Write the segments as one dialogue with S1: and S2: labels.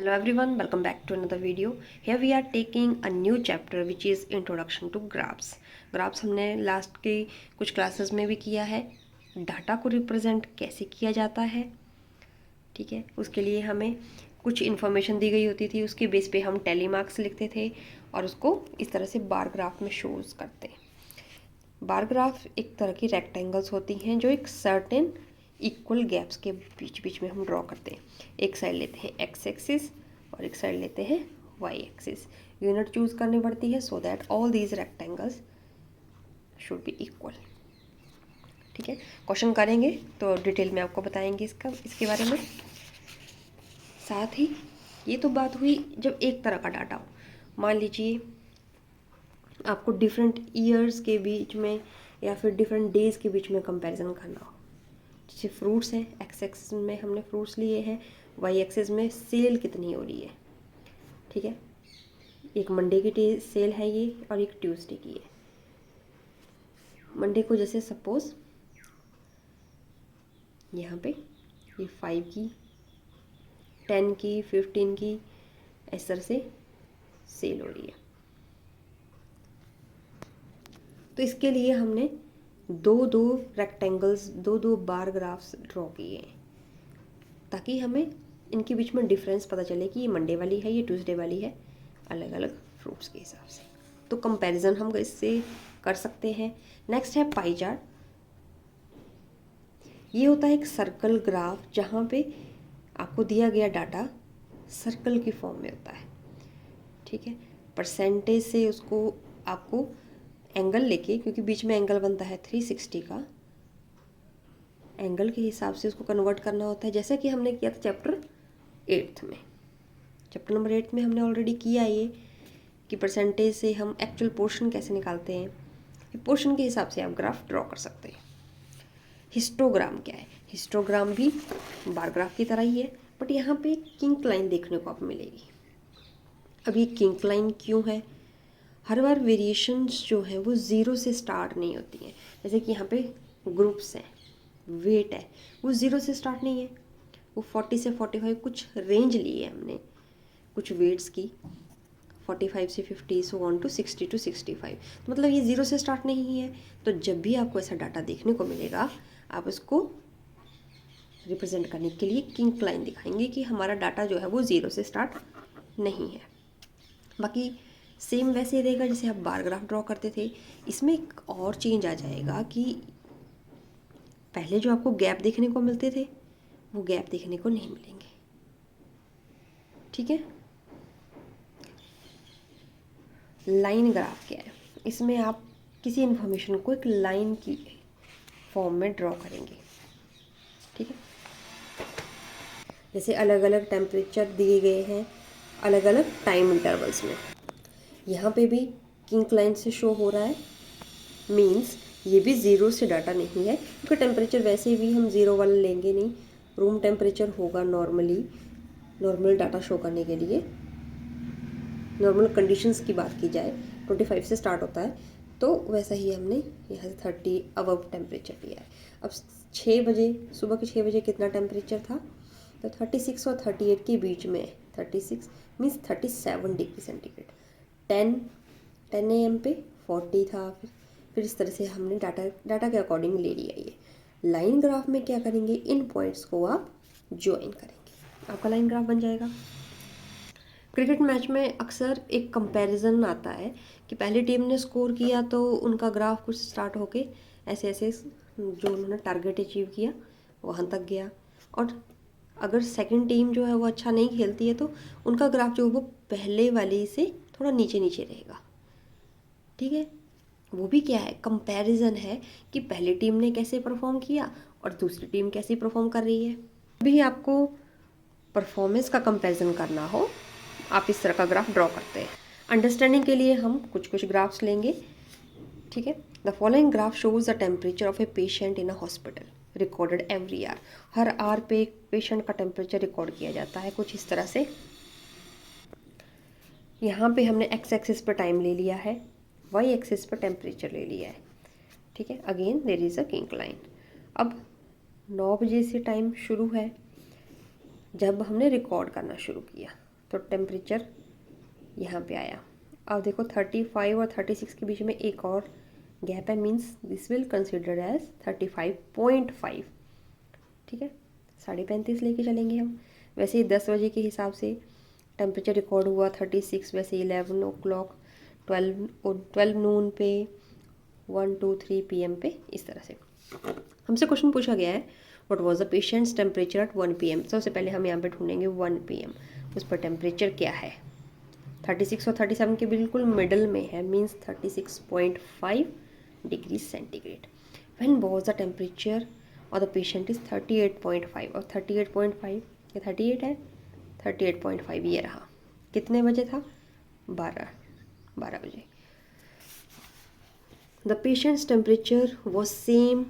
S1: Hello everyone, welcome back to another video. Here we are taking a new chapter which is Introduction to Graphs. Graphs हमने last के कुछ classes में भी किया है. Data को रिप्रेजेंट कैसे किया जाता है, ठीक है, उसके लिए हमें कुछ इन्फॉर्मेशन दी गई होती थी, उसके बेस पे हम टैली मार्क्स लिखते थे और उसको इस तरह से बार ग्राफ में शोज करते हैं. बार ग्राफ एक तरह की रेक्टेंगल्स होती हैं जो एक सर्टेन इक्वल गैप्स के बीच बीच में हम ड्रॉ करते हैं. एक साइड लेते हैं एक्स एक्सिस और एक साइड लेते हैं वाई एक्सिस. यूनिट चूज करनी पड़ती है so that all these rectangles should be equal. ठीक है, क्वेश्चन करेंगे तो डिटेल में आपको बताएंगे इसके बारे में. साथ ही ये तो बात हुई जब एक तरह का डाटा हो. मान लीजिए आपको डिफरेंट ईयर्स के बीच में या फिर डिफरेंट डेज के बीच में कंपैरिजन करना हो. जैसे फ्रूट्स हैं, एक्स एक्सिस में हमने फ्रूट्स लिए हैं, वाई एक्सिस में सेल कितनी हो रही है. ठीक है, एक मंडे की सेल है ये और एक ट्यूसडे की है. मंडे को जैसे सपोज यहाँ पे ये 5 की, 10 की, 15 की इस तरह से सेल हो रही है. तो इसके लिए हमने दो रेक्टेंगल्स, दो बार ग्राफ्स ड्रॉ किए हैं ताकि हमें इनके बीच में डिफरेंस पता चले कि ये मंडे वाली है, ये ट्यूसडे वाली है, अलग अलग फ्रूट्स के हिसाब से. तो कंपैरिजन हम इससे कर सकते हैं. नेक्स्ट है पाई चार्ट. ये होता है एक सर्कल ग्राफ जहाँ पे आपको दिया गया डाटा सर्कल की फॉर्म में होता है. ठीक है, परसेंटेज से उसको आपको एंगल लेके, क्योंकि बीच में एंगल बनता है 360 का, एंगल के हिसाब से उसको कन्वर्ट करना होता है. जैसा कि हमने किया था चैप्टर 8 में. चैप्टर नंबर 8 में हमने ऑलरेडी किया ये कि परसेंटेज से हम एक्चुअल पोर्शन कैसे निकालते हैं. पोर्शन के हिसाब से आप ग्राफ ड्रॉ कर सकते हैं. हिस्टोग्राम क्या है? हिस्टोग्राम भी बार ग्राफ की तरह ही है, बट यहाँ पे किंक लाइन देखने को आपको मिलेगी. अब ये किंक लाइन क्यों है? हर बार वेरिएशंस जो है वो ज़ीरो से स्टार्ट नहीं होती हैं. जैसे कि यहाँ पे ग्रुप्स हैं, वेट है, वो ज़ीरो से स्टार्ट नहीं है. वो 40 से 45 कुछ रेंज ली है हमने कुछ वेट्स की, 45 से 50 सो ऑन टू 60 to 65. तो मतलब ये ज़ीरो से स्टार्ट नहीं है. तो जब भी आपको ऐसा डाटा देखने को मिलेगा आप उसको रिप्रेजेंट करने के लिए किंक लाइन दिखाएंगे कि हमारा डाटा जो है वो ज़ीरो से स्टार्ट नहीं है. बाकी सेम वैसे ही रहेगा जैसे आप बार ग्राफ ड्रॉ करते थे. इसमें एक और चेंज आ जाएगा कि पहले जो आपको गैप देखने को मिलते थे वो गैप देखने को नहीं मिलेंगे. ठीक है, लाइन ग्राफ क्या है? इसमें आप किसी इन्फॉर्मेशन को एक लाइन की फॉर्म में ड्रॉ करेंगे. ठीक है, जैसे अलग अलग टेम्परेचर दिए गए हैं अलग अलग टाइम इंटरवल्स में. यहाँ पे भी किंक लाइन से शो हो रहा है, मींस ये भी ज़ीरो से डाटा नहीं है, क्योंकि टेम्परेचर वैसे भी हम ज़ीरो वाला लेंगे नहीं. रूम टेम्परेचर होगा नॉर्मल डाटा शो करने के लिए. नॉर्मल कंडीशंस की बात की जाए 25 से स्टार्ट होता है, तो वैसा ही हमने यहाँ से 30 अबव टेम्परेचर लिया है. अब 6 बजे, सुबह के 6 बजे कितना टेम्परेचर था? तो 36 और 38 के बीच में. 36 मीन्स 37 डिग्री सेंटीग्रेड. 10 AM पे 40 था. फिर इस तरह से हमने डाटा के अकॉर्डिंग ले लिया. ये लाइन ग्राफ में क्या करेंगे, इन पॉइंट्स को आप ज्वाइन करेंगे, आपका लाइन ग्राफ बन जाएगा. क्रिकेट मैच में अक्सर एक कंपैरिजन आता है कि पहली टीम ने स्कोर किया तो उनका ग्राफ कुछ स्टार्ट होके ऐसे ऐसे जो उन्होंने टारगेट अचीव किया वहाँ तक गया, और अगर सेकंड टीम जो है वो अच्छा नहीं खेलती है तो उनका ग्राफ जो वो पहले वाली से थोड़ा नीचे नीचे रहेगा. ठीक है, वो भी क्या है, कंपैरिजन है कि पहली टीम ने कैसे परफॉर्म किया और दूसरी टीम कैसे परफॉर्म कर रही है. अभी आपको परफॉर्मेंस का कंपैरिजन करना हो आप इस तरह का ग्राफ ड्रॉ करते हैं. अंडरस्टैंडिंग के लिए हम कुछ ग्राफ्स लेंगे. ठीक है, the following graph shows the temperature of a patient in a hospital recorded every hour. हर आवर पे एक पेशेंट का टेम्परेचर रिकॉर्ड किया जाता है कुछ इस तरह से. यहाँ पे हमने एक्स एक्सिस पर टाइम ले लिया है, वाई एक्सिस पर टेम्परेचर ले लिया है. ठीक है, again there is a kink line. अब 9 बजे से टाइम शुरू है जब हमने रिकॉर्ड करना शुरू किया. तो टेम्परेचर यहाँ पे आया। अब देखो 35 और 36 के बीच में एक और गैप है, means this will consider as 35.5। ठीक है, 35.5 लेके चलेंगे हम। वैसे ही 10 बजे के हिसाब से टेम्परेचर रिकॉर्ड हुआ 36, वैसे 11 ओ क्लॉक, 12 नून पे, 1 2 3 PM पे, इस तरह से हमसे क्वेश्चन पूछा गया है what was the patients temperature at 1 PM। सबसे पहले हम यहाँ पे ढूंढेंगे 1 PM, उस पर टेम्परेचर क्या है। 36 और 37 के बिल्कुल मिडल में है, means 36.5 degree centigrade. When was the temperature और द पेशेंट इज 38.5, और 38.5 ये 38 है, 38.5 ये रहा। कितने बजे था? 12 बजे। The patients temperature was same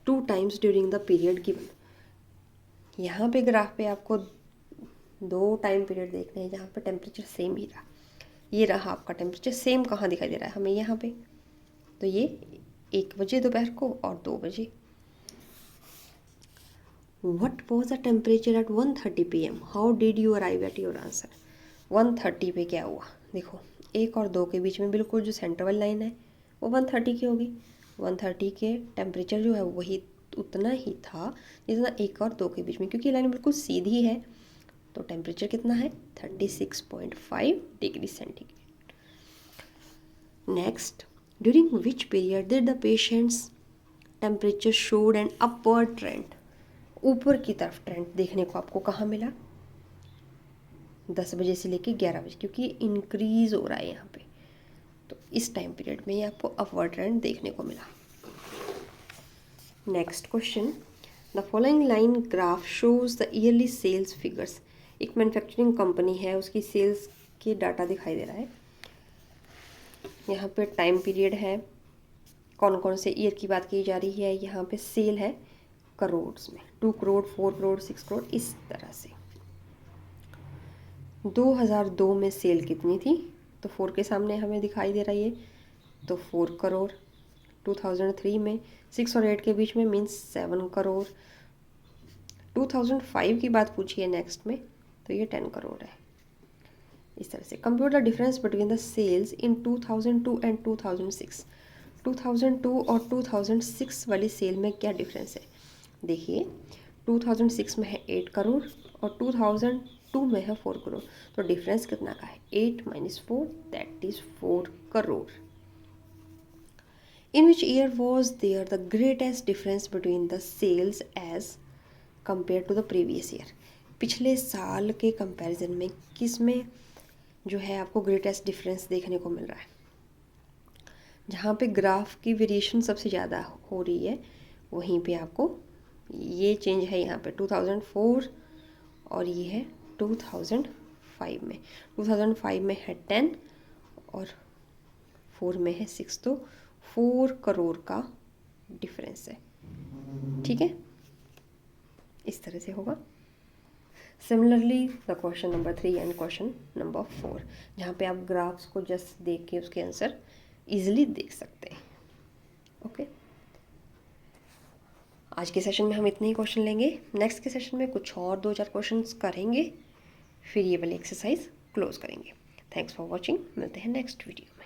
S1: 2 times during the period given. यहाँ पे ग्राफ पे आपको 2 टाइम पीरियड देखने हैं जहाँ पे टेम्परेचर सेम ही रहा। ये रहा आपका टेम्परेचर सेम, कहाँ दिखाई दे रहा है हमें? यहाँ पे। तो ये 1 बजे दोपहर को और 2 बजे। What was the temperature at 1:30 PM? How did you arrive at your answer? 1:30 पे क्या हुआ? देखो 1 और 2 के बीच में बिल्कुल जो सेंटर वाली लाइन है वो 1:30 की होगी। 1:30 के टेम्परेचर जो है वही उतना ही था जितना 1 और 2 के बीच में, क्योंकि लाइन बिल्कुल सीधी है। तो टेम्परेचर कितना है? 36.5 degree centigrade. Next, during which period did the patients temperature showed an upward trend. ऊपर की तरफ ट्रेंड देखने को आपको कहाँ मिला? 10 बजे से लेके 11 बजे, क्योंकि इंक्रीज हो रहा है यहाँ पे। तो इस टाइम पीरियड में आपको अपवर्ड ट्रेंड देखने को मिला। Next question, the following line graph shows the yearly sales figures. एक मैन्युफैक्चरिंग कंपनी है, उसकी सेल्स के डाटा दिखाई दे रहा है। यहाँ पे टाइम पीरियड है, कौन कौन से ईयर की बात की जा रही है। यहाँ पे सेल है करोड़ में, 2 करोड़, 4 करोड़, 6 करोड़, इस तरह से। 2002 में सेल कितनी थी? तो 4 के सामने हमें दिखाई दे रही है, तो 4 करोड़। 2003 में 6 और 8 के बीच में, मीन्स 7 करोड़। 2005 की बात पूछी है नेक्स्ट में, तो ये 10 करोड़ है। इस तरह से compute the difference between the sales in 2002 and 2006। 2002 और 2006 वाली सेल में क्या डिफरेंस है? देखिए 2006 में है 8 करोड़ और 2002 में है 4 करोड़। तो डिफरेंस कितना का है? 8 - 4 that is 4 crore. In which year was there the greatest difference between the sales as compare to the previous year. पिछले साल के कंपैरिजन में किस में जो है आपको ग्रेटेस्ट डिफरेंस देखने को मिल रहा है? जहाँ पे ग्राफ की वेरिएशन सबसे ज़्यादा हो रही है वहीं पे आपको ये चेंज है। यहाँ पे 2004 और ये है 2005 में। 2005 में है 10 और 4 में है 6, तो 4 करोड़ का डिफरेंस है। ठीक है, इस तरह से होगा। Similarly the question number 3 and question number 4, जहाँ पे आप ग्राफ्स को जस्ट देख के उसके आंसर इजीली देख सकते हैं। ओके, आज के सेशन में हम इतने ही क्वेश्चन लेंगे। नेक्स्ट के सेशन में कुछ और 2-4 क्वेश्चंस करेंगे, फिर ये वाली एक्सरसाइज क्लोज करेंगे। थैंक्स फॉर वॉचिंग, मिलते हैं नेक्स्ट वीडियो।